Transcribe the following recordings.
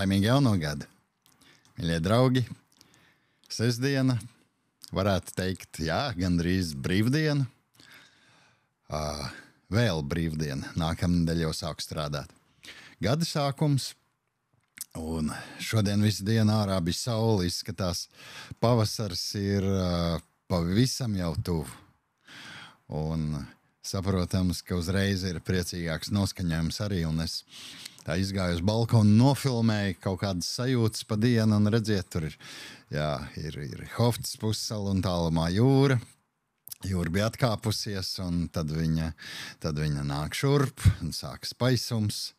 Laimīgi jauno gadu. Mīļie draugi, sestdiena, varētu teikt, jā, gandrīz brīvdiena. Vēl brīvdiena, nākamnedēļ jau sāk strādāt. Gada sākums, un šodien visu dienu ārā bija saule, izskatās, pavasars ir pavisam jau tuvu. Un saprotams, ka uzreiz ir priecīgāks noskaņojums arī, un es tā izgāju uz balkonu, nofilmēju kaut kādas sajūtas pa dienu, un redziet, tur ir Hoftas pussala un tālumā jūra. Jūra bija atkāpusies, un tad viņa nāk šurp, un sākas paisums,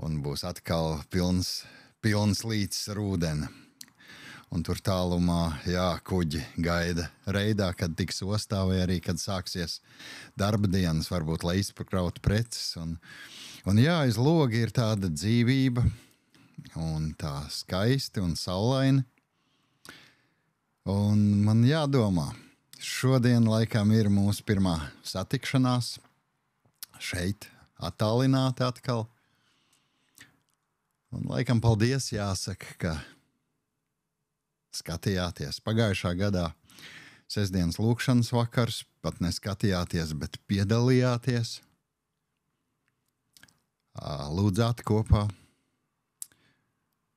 un būs atkal pilns līcis ar ūdeni. Un tur tālumā, kuģi gaida reidā, kad tiks ostā, vai arī, kad sāksies darba dienas, varbūt, lai izpakrautu preces. Un aiz loga ir tāda dzīvība, un tā skaisti un saulaini. Un man jādomā, šodien laikam ir mūsu pirmā satikšanās šeit, attālināti atkal. Un laikam paldies jāsaka, ka skatījāties pagājušā gadā sestdienas lūkšanas vakars, pat neskatījāties, bet piedalījāties. Lūdzāt kopā.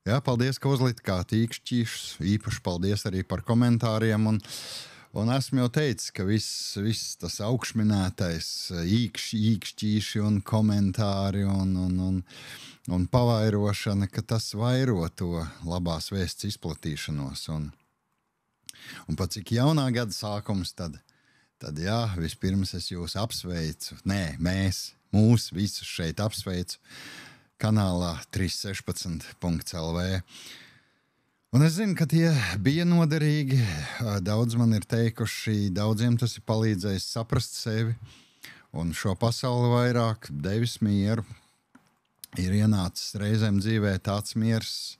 Jā, paldies, ka uzlikāt īkšķīšus, īpaši paldies arī par komentāriem, un esmu jau teicis, ka viss tas augšminētais īkšķīši un komentāri un pavairošana, ka tas vairo to labās vēsts izplatīšanos. Un pat cik jaunā gada sākums, tad vispirms es jūs apsveicu. Mūs visus šeit apsveicu kanālā 316.lv. Un es zinu, ka tie bija noderīgi. Daudz man ir teikuši, daudziem tas ir palīdzējis saprast sevi un šo pasauli vairāk, devis mieru. Ir ienācis reizēm dzīvē tāds miers,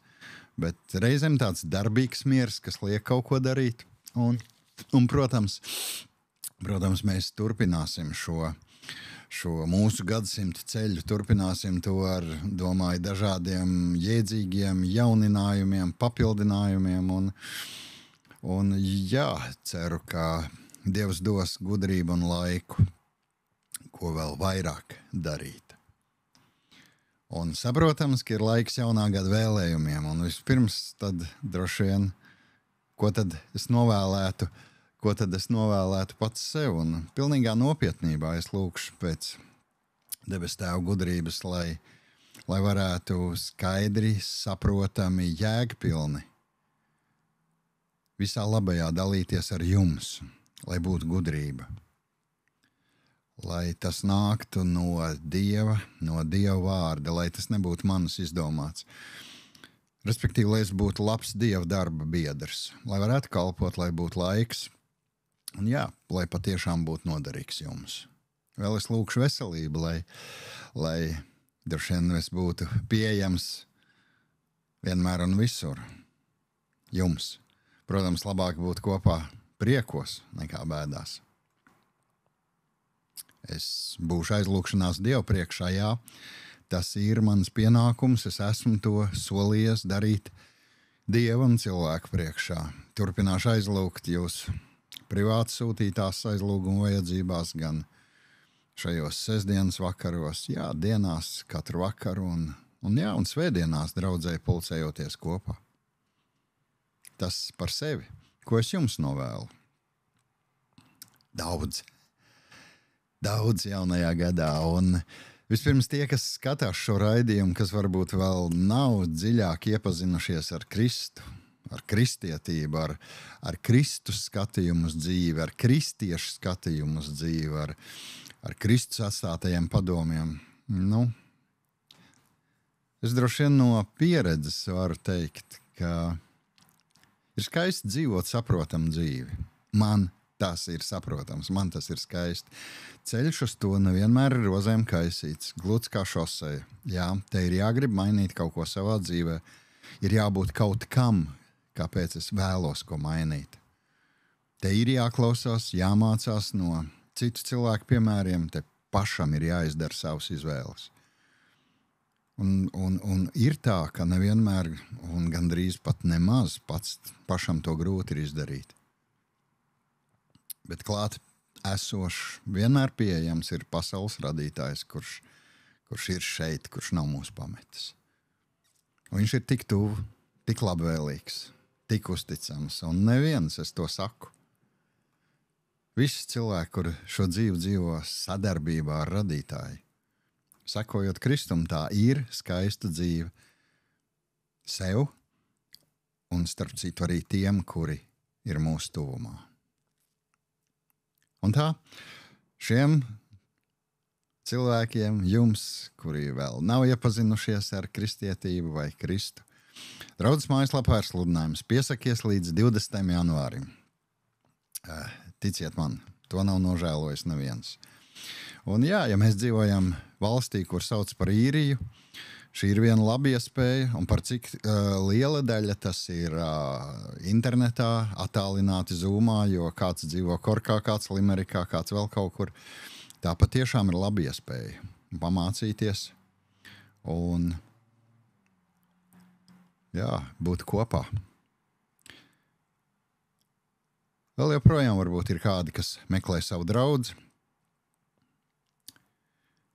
bet reizēm tāds darbīgs miers, kas liek kaut ko darīt. Un protams, mēs turpināsim šo mūsu gadsimta ceļu, turpināsim to ar, domāju, dažādiem jēdzīgiem jauninājumiem, papildinājumiem. Un ceru, ka Dievs dos gudrību un laiku, ko vēl vairāk darīt. Un saprotams, ka ir laiks jaunā gada vēlējumiem, un vispirms tad droši vien, ko tad es novēlētu pats sev, un pilnīgā nopietnībā es lūkšu pēc debes Tēva gudrības, lai varētu skaidri, saprotami, jēgpilni visā labajā dalīties ar jums, lai būtu gudrība. Lai tas nāktu no Dieva vārda, lai tas nebūtu manas izdomāts. Respektīvi, lai es būtu labs Dieva darba biedrs, lai varētu kalpot, lai būtu laiks, un lai patiešām būtu noderīgs jums. Vēl es lūkšu veselību, lai droši vien es būtu pieejams vienmēr un visur jums. Protams, labāk būt kopā priekos nekā bēdās. Es būšu aizlūkšanās Dievu priekšā, tas ir mans pienākums, es esmu to solījies darīt Dieva un cilvēku priekšā. Turpināšu aizlūgt jūs privāti sūtītās aizlūguma vajadzībās, gan šajos sestdienas vakaros, dienās katru vakaru un svētdienās draudzē pulcējoties kopā. Tas par sevi, ko es jums novēlu. Daudz jaunajā gadā, un vispirms tie, kas skatās šo raidījumu, kas varbūt vēl nav dziļāk iepazinušies ar Kristu, ar kristietību, ar Kristus skatījumu uz dzīvi, ar kristiešu skatījumu uz dzīvi, ar Kristus atstātajiem padomiem. Es droši vien no pieredzes varu teikt, ka ir skaisti dzīvot saprotamu dzīvi. Man tas ir saprotams, man tas ir skaisti. Ceļš uz to nevienmēr ir rozēm kaisīts, gluds kā šoseja. Te ir jāgrib mainīt kaut ko savā dzīvē. Ir jābūt kaut kam, kāpēc es vēlos ko mainīt. Te ir jāklausās, jāmācās no citu cilvēku piemēriem, te pašam ir jāizdara savas izvēles. Un ir tā, ka nevienmēr un gandrīz pat nemaz pašam to grūti ir izdarīt. Bet klāt esošs, vienmēr pieejams ir pasaules radītājs, kurš ir šeit, kurš nav mūs pametis. Un viņš ir tik tuvu, tik labvēlīgs, tik uzticams, un neviens, es to saku. Visi cilvēki, kur šo dzīvi dzīvo sadarbībā ar radītāju, sekojot Kristum, tā ir skaista dzīve sev un starp citu arī tiem, kuri ir mūsu tuvumā. Un tā, šiem cilvēkiem, jums, kuri vēl nav iepazinušies ar kristietību vai Kristu, draudzes mājaslapā ir sludinājums piesakies līdz 20. janvārim. Ticiet man, to nav nožēlojis neviens. Un jā, ja mēs dzīvojam valstī, kur sauc par Īriju, šī ir viena laba iespēja, un par cik liela daļa tas ir internetā, attālināti Zoomā, jo kāds dzīvo Korkā, kāds Limerikā, kāds vēl kaut kur. Tā patiešām ir laba iespēja pamācīties un būt kopā. Vēl joprojām varbūt ir kādi, kas meklē savu draudzi.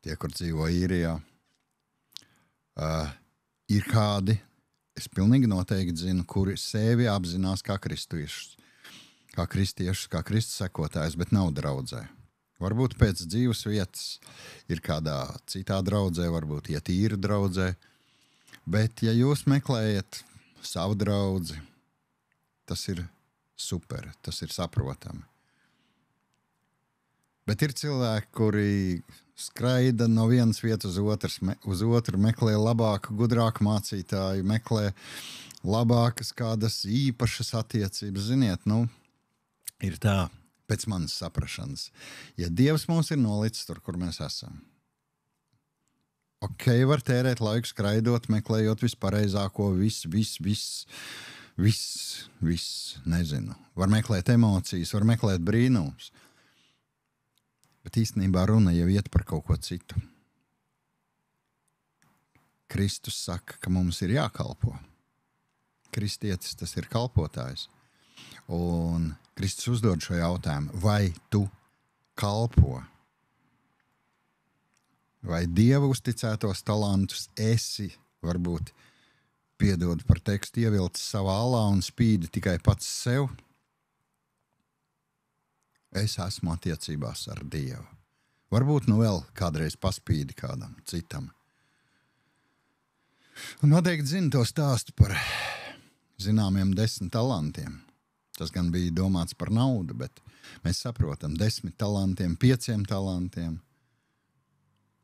Tie, kur dzīvo Īrijā. Ir kādi, es pilnīgi noteikti zinu, kuri sevi apzinās kā kristiešus, kā Kristus sekotājs, bet nav draudzē. Varbūt pēc dzīves vietas ir kādā citā draudzē, varbūt iet īra draudzē. Bet, ja jūs meklējat savu draudzi, tas ir super, tas ir saprotami. Bet ir cilvēki, kuri skraida no vienas vietas uz otru, meklē labāku, gudrāku mācītāju, meklē labākas kādas īpašas attiecības. Ziniet, ir tā, pēc manas saprašanas, ja Dievs mūs ir nolicis tur, kur mēs esam. Ok, var tērēt laiku skraidot, meklējot vispareizāko, nezinu. Var meklēt emocijas, var meklēt brīnums. Bet īstenībā runa jau iet par kaut ko citu. Kristus saka, ka mums ir jākalpo. Kristietis, tas ir kalpotājs. Un Kristus uzdod šo jautājumu, vai tu kalpo? Vai Dieva uzticētos talantus esi, varbūt, piedod par tekstu, ievilcis savā alā un spīdi tikai pats sev? Es esmu attiecībās ar Dievu. Varbūt vēl kādreiz paspīdi kādam citam. Un noteikti zinu to stāstu par zināmiem 10 talantiem. Tas gan bija domāts par naudu, bet mēs saprotam 10 talantiem, 5 talantiem,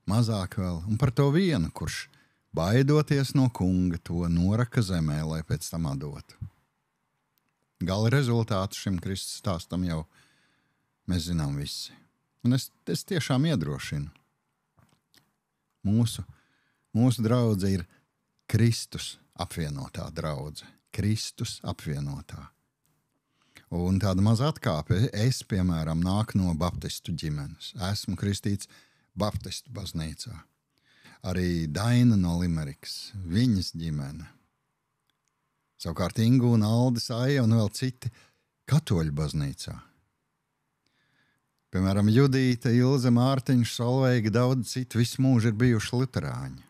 mazāk vēl. Un par to vienu, kurš baidoties no kunga to noraka zemē, lai pēc tam atdotu. Gala rezultātu šim Kristus stāstam jau mēs zinām visi. Un es tiešām iedrošinu. Mūsu draudze ir Kristus apvienotā draudze. Kristus apvienotā. Un tāda maza atkāpe. Es, piemēram, nāku no baptistu ģimenes. Esmu kristīts baptistu baznīcā. Arī Daina no Limerikas, viņas ģimene. Savukārt Ingu un Aldis, Aija un vēl citi katoļu baznīcā. Piemēram, Judīta, Ilze, Mārtiņš, Solveiga, daudz citu visu mūžu ir bijuši luterāņi.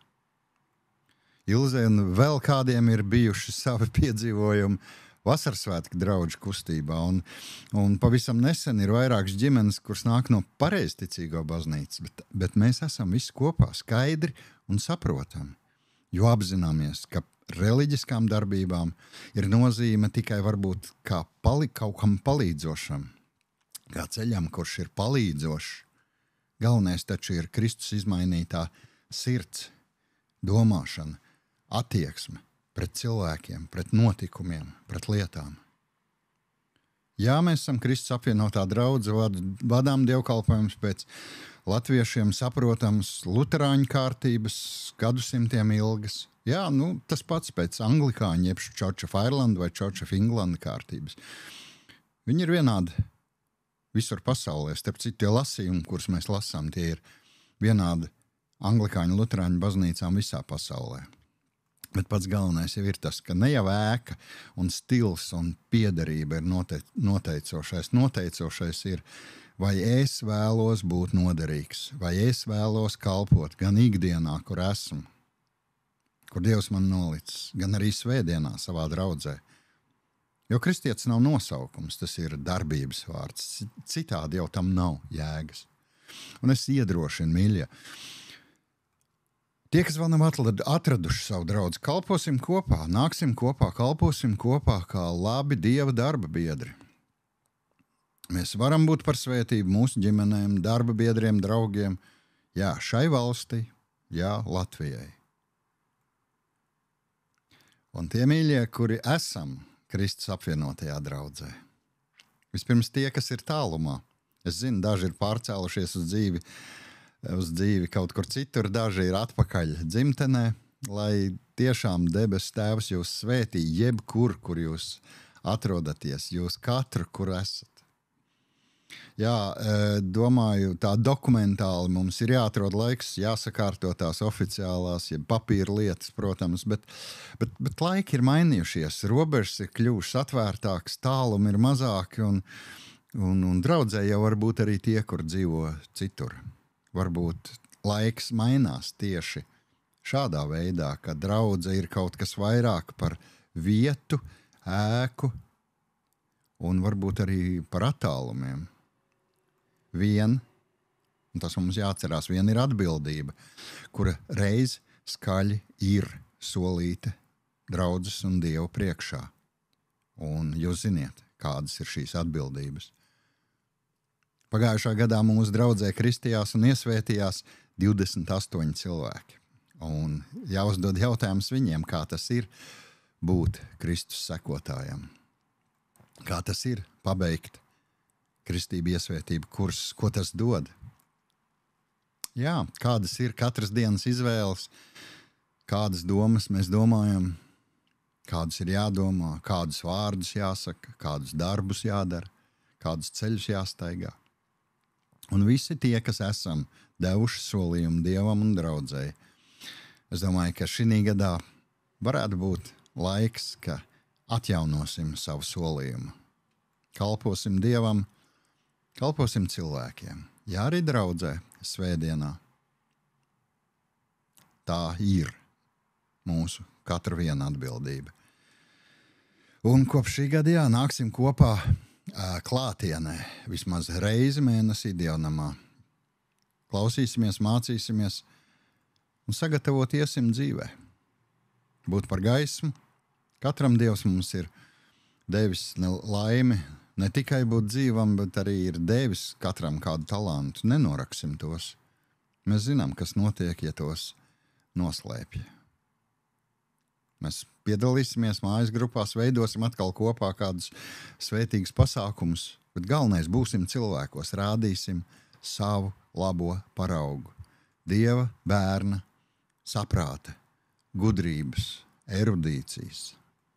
Ilze un vēl kādiem ir bijuši savi piedzīvojumi Vasarsvētku draudžu kustībā. Un pavisam nesen ir vairākas ģimenes, kuras nāk no pareizticīgo baznīcas, bet mēs esam visi kopā skaidri un saprotam, jo apzināmies, ka reliģiskām darbībām ir nozīme tikai varbūt kā kaut kam palīdzošam, kā ceļam, kurš ir palīdzošs. Galvenais taču ir Kristus izmainītā sirds, domāšana, attieksme pret cilvēkiem, pret notikumiem, pret lietām. Jā, mēs esam Kristus apvienotā draudze, vadām dievkalpojumus pēc latviešiem saprotams luterāņu kārtības, gadsimtiem ilgas. Jā, tas pats pēc anglikāņu, jeb Church of Ireland vai Church of England kārtības. Viņi ir vienādi visur pasaulē. Starp citu, tie lasījumi, kurus mēs lasām, tie ir vienādi anglikāņu luterāņu baznīcām visā pasaulē. Bet pats galvenais jau ir tas, ka ne jau ēka un stils un piederība ir noteicošais. Noteicošais ir, vai es vēlos būt noderīgs, vai es vēlos kalpot gan ikdienā, kur esmu, kur Dievs man nolicis, gan arī svētdienā savā draudzē. Jo kristietis nav nosaukums, tas ir darbības vārds. Citādi jau tam nav jēgas. Un es iedrošinu, mīļie, tie, kas vēl nav atraduši savu draudzi, kalposim kopā, nāksim kopā, kalposim kopā kā labi Dieva darba biedri. Mēs varam būt par svētību mūsu ģimenēm, darba biedriem, draugiem, jā, šai valstī, jā, Latvijai. Un tie mīļie, kuri esam Kristus apvienotajā draudzē. Vispirms tie, kas ir tālumā. Es zinu, daži ir pārcēlušies uz dzīvi kaut kur citur, daži ir atpakaļ dzimtenē, lai tiešām debesu Tēvs jūs svētī jebkur, kur jūs atrodaties, jūs katru, kur esat. Jā, domāju, tā dokumentāli mums ir jāatrod laiks, jāsakārto tās oficiālās, ja papīra lietas, protams, bet laiki ir mainījušies, robežas ir kļuvušas atvērtākas, tālumi ir mazāki un draudzē jau varbūt arī tie, kur dzīvo citur. Varbūt laiks mainās tieši šādā veidā, ka draudze ir kaut kas vairāk par vietu, ēku un varbūt arī par attālumiem. Un tas mums jāatcerās, viena ir atbildība, kura reiz skaļi ir solīta draudzes un Dievu priekšā. Un jūs ziniet, kādas ir šīs atbildības. Pagājušā gadā mūsu draudzē kristījās un iesvētījās 28 cilvēki. Un jāuzdod jautājums viņiem, kā tas ir būt Kristus sekotājam. Kā tas ir pabeigt kristību iesvētību kursus, ko tas dod? Jā, kādas ir katras dienas izvēles, kādas domas mēs domājam, kādas ir jādomā, kādus vārdus jāsaka, kādus darbus jādara, kādus ceļus jāstaigā. Un visi tie, kas esam devuši solījumu Dievam un draudzēji, es domāju, ka šī gadā varētu būt laiks, ka atjaunosim savu solījumu. Kalposim Dievam, kalposim cilvēkiem. Jā, arī draudzē, svētdienā. Tā ir mūsu katra viena atbildība. Un kopš šī gada, jā, nāksim kopā klātienē, vismaz reizi mēnesī dievnamā. Klausīsimies, mācīsimies un sagatavotiesim dzīvē. Būt par gaismu. Katram Dievs mums ir devis laimi, ne tikai būt dzīvam, bet arī ir devis katram kādu talantu. Nenoraksim tos. Mēs zinām, kas notiek, ja tos noslēpj. Mēs piedalīsimies mājas grupās, veidosim atkal kopā kādus svētīgus pasākumus, bet galvenais būsim cilvēkos, rādīsim savu labo paraugu. Dieva, bērna, saprāta, gudrības, erudīcijas,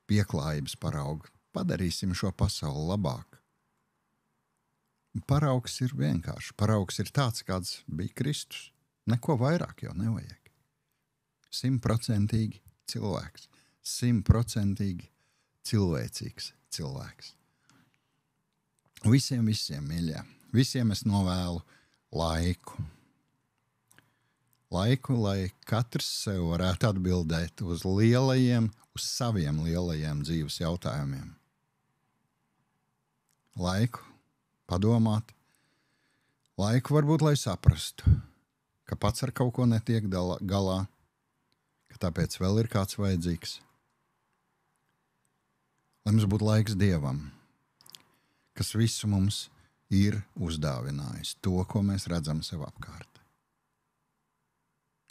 pieklājības paraugu. Padarīsim šo pasauli labāk. Paraugs ir vienkārši. Paraugs ir tāds, kāds bija Kristus. Neko vairāk jau nevajag. 100% cilvēks. 100% cilvēcīgs cilvēks. Visiem, mīļie, visiem es novēlu laiku. Laiku, lai katrs sev varētu atbildēt uz saviem lielajiem dzīves jautājumiem. Laiku padomāt, laiku varbūt, lai saprastu, ka pats ar kaut ko netiek galā, ka tāpēc vēl ir kāds vajadzīgs. Lai mums būtu laiks Dievam, kas visu mums ir uzdāvinājis, to, ko mēs redzam sev apkārt.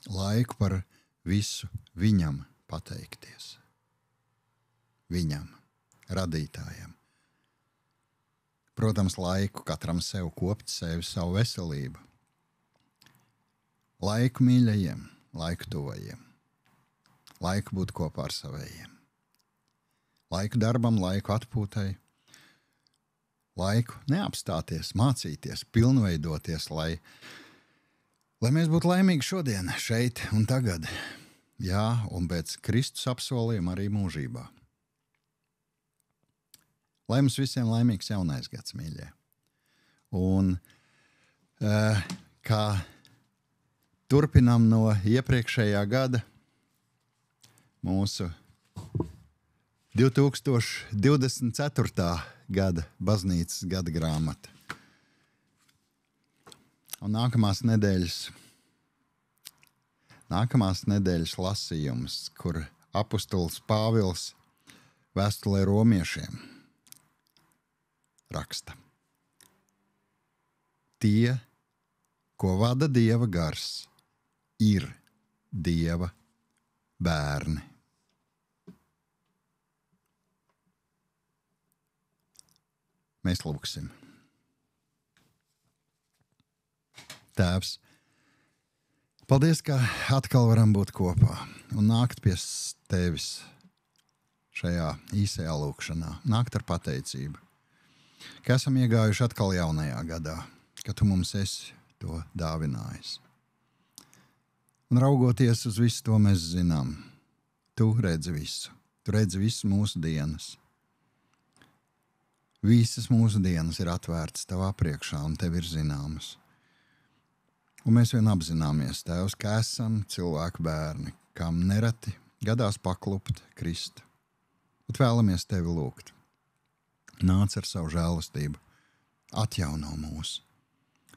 Laiku par visu viņam pateikties. Viņam, radītājam. Protams, laiku katram sev kopt sevi, savu veselību. Laiku mīļajiem, laiku tuvajiem. Laiku būt kopā ar savējiem. Laiku darbam, laiku atpūtai. Laiku neapstāties, mācīties, pilnveidoties, lai Lai mēs būtu laimīgi šodien, šeit un tagad, jā, un pēc Kristus apsolījuma arī mūžībā. Lai mums visiem laimīgs jaunais gads, mīļie. Un kā turpinām no iepriekšējā gada, mūsu 2024. gada baznīcas gada grāmata. Un nākamās nedēļas lasījums, kur apustulis Pāvils vēstulē romiešiem raksta. Tie, ko vada Dieva gars, ir Dieva bērni. Mēs lūgsim. Tēvs, paldies, ka atkal varam būt kopā un nākt pie tevis šajā īsajā lūkšanā. Nākt ar pateicību, ka esam iegājuši atkal jaunajā gadā, ka tu mums esi to dāvinājis. Un raugoties uz visu to mēs zinām, tu redzi visu. Tu redzi visu mūsu dienas. Visas mūsu dienas ir atvērtas tavā priekšā un tev ir zināmas. Un mēs vien apzināmies, Tēvs, ka esam cilvēku bērni, kam nereti gadās paklupt, krist. Bet vēlamies tevi lūgt. Nāc ar savu žēlastību, atjauno mūs.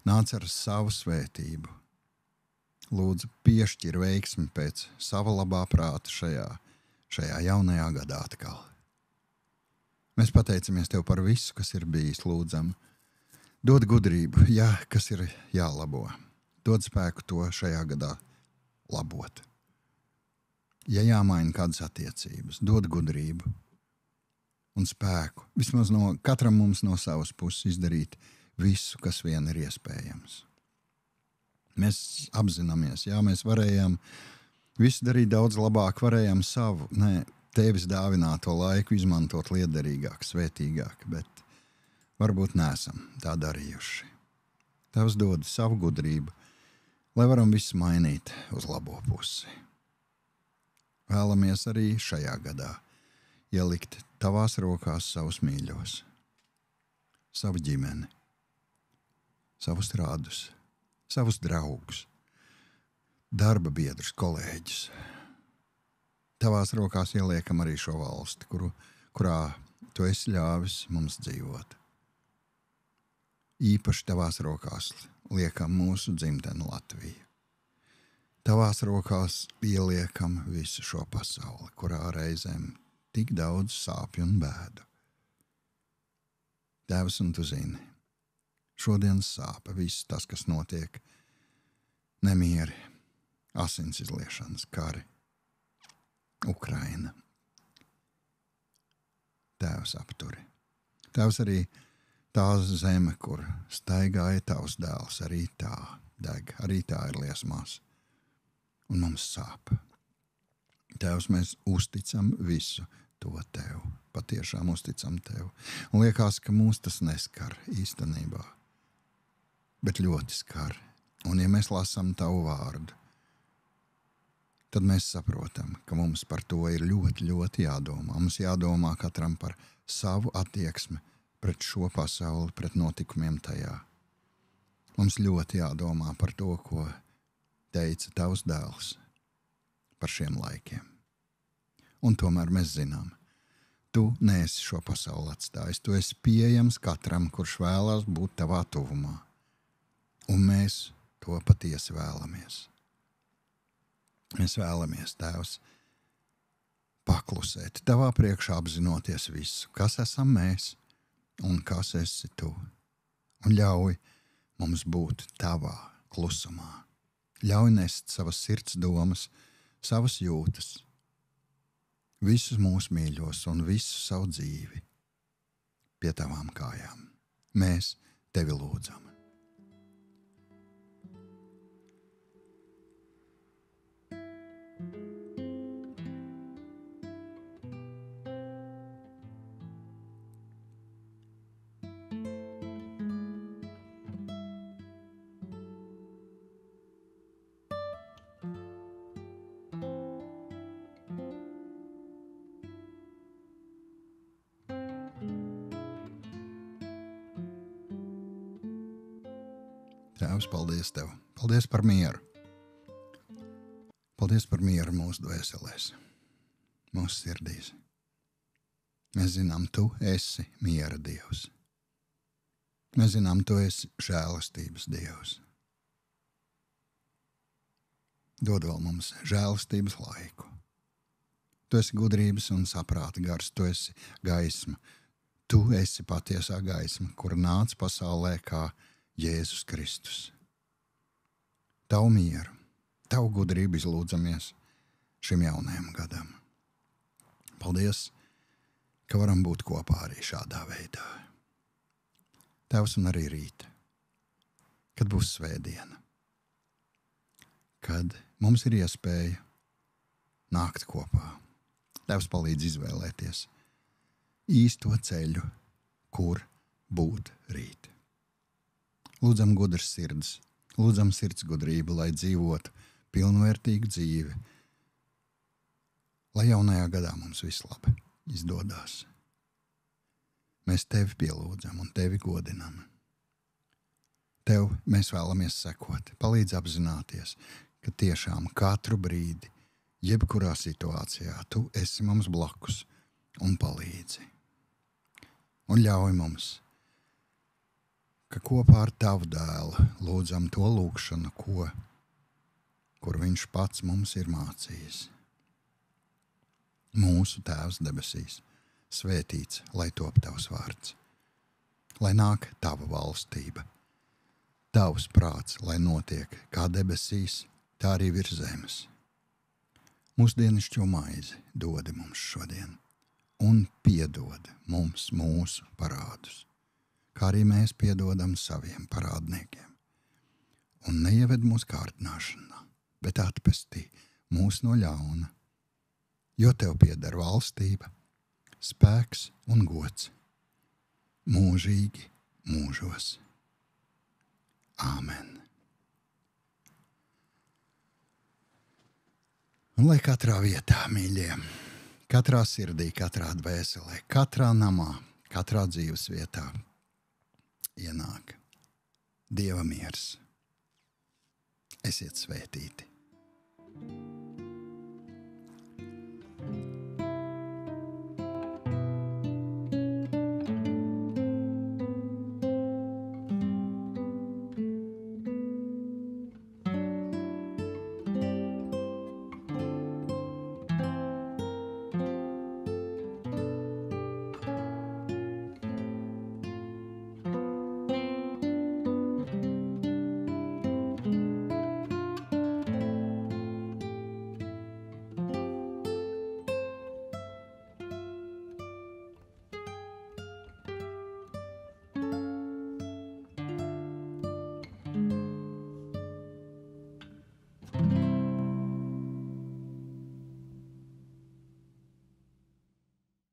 Nāc ar savu svētību. Lūdzu, piešķir veiksmi pēc sava labā prāta šajā jaunajā gadā atkal. Mēs pateicamies tev par visu, kas ir bijis, lūdzam. Dod gudrību, kas ir jālabo. Dod spēku to šajā gadā labot. Ja jāmaina kādas attiecības, dod gudrību un spēku. Vismaz katram mums no savas puses izdarīt visu, kas vien ir iespējams. Mēs apzināmies, mēs varējām visu darīt daudz labāk, varējām tevis dāvināto laiku izmantot liederīgāk, svētīgāk, bet varbūt neesam tā darījuši. Tavs dod savu gudrību, lai varam visu mainīt uz labo pusi. Vēlamies arī šajā gadā ielikt tavās rokās savus mīļos, savu ģimeni, savus rādus, savus draugus, darba biedrus, kolēģus. Tavās rokās ieliekam arī šo valsti, kurā tu esi ļāvis mums dzīvot. Īpaši tavās rokās liekam mūsu dzimteni Latviju. Tavās rokās ieliekam visu šo pasauli, kurā reizēm tik daudz sāpju un bēdu. Tēvs, un tu zini, šodien sāpa viss tas, kas notiek, nemieri, asins izliešanas, kari, Ukraina. Tēvs apturi. Tēvs arī tā zeme, kur staigāja tavs dēls, arī tā deg, arī tā ir liesmās. Un mums sāp. Tēvs, mēs uzticam visu to tev. Patiešām uzticam tev. Un liekas, ka mūs tas neskar īstenībā. Bet ļoti skar. Un ja mēs lasām tavu vārdu, tad mēs saprotam, ka mums par to ir ļoti, ļoti jādomā. Mums jādomā katram par savu attieksmi pret šo pasauli, pret notikumiem tajā. Mums ļoti jādomā par to, ko teica tavs dēls par šiem laikiem. Un tomēr mēs zinām, tu neesi šo pasauli atstājis. Tu esi pieejams katram, kurš vēlās būt tavā tuvumā. Un mēs to patiesi vēlamies. Mēs vēlamies, Tēvs, paklusēt tavā priekšā, apzinoties visu, kas esam mēs un kas esi tu. Un ļauj mums būt tavā klusumā. Ļauj nest savas sirds domas, savas jūtas, visus mūsu mīļos un visu savu dzīvi pie tavām kājām. Mēs tevi lūdzam. Tēvs, paldies Tev. Paldies par mieru. Paldies par mieru mūsu dvēselēs, mūsu sirdīs. Mēs zinām, Tu esi miera Dievs. Mēs zinām, Tu esi žēlastības Dievs. Dod vēl mums žēlastības laiku. Tu esi gudrības un saprāta gars, Tu esi gaisma. Tu esi patiesā gaisma, kur nāc pasaulē kā Jēzus Kristus. Tavu mieru, Tavu gudrību izlūdzamies šim jaunajam gadam. Paldies, ka varam būt kopā arī šādā veidā. Tēvs, un arī rīt, kad būs svētdiena, kad mums ir iespēja nākt kopā. Tēvs palīdz izvēlēties īsto ceļu, kur būt rīt. Lūdzam gudras sirds, lūdzam sirds gudrību, lai dzīvotu pilnvērtīgu dzīvi, lai jaunajā gadā mums viss labi izdodās. Mēs Tevi pielūdzam un Tevi godinam. Tev mēs vēlamies sekot, palīdz apzināties, ka tiešām katru brīdi, jebkurā situācijā, Tu esi mums blakus un palīdzi. Un ļauj mums, ka kopā ar Tavu dēlu lūdzam to lūgšanu, kur viņš pats mums ir mācījis. Mūsu Tēvs debesīs, svētīts, lai top Tavs vārds, lai nāk Tava valstība, Tavs prāts, lai notiek kā debesīs, tā arī virs zemes. Mūsu dienascho maizi dodi mums šodien un piedod mums mūsu parādus, kā arī mēs piedodam saviem parādniekiem. Un neieved mūsu kārdināšanā, bet atpestī mūs no ļauna, jo Tev pieder valstība, spēks un gods mūžīgi mūžos. Āmen. Un lai katrā vietā, mīļie, katrā sirdī, katrā dvēselē, katrā namā, katrā dzīves vietā ienāk Dieva miers. Esiet svētīti!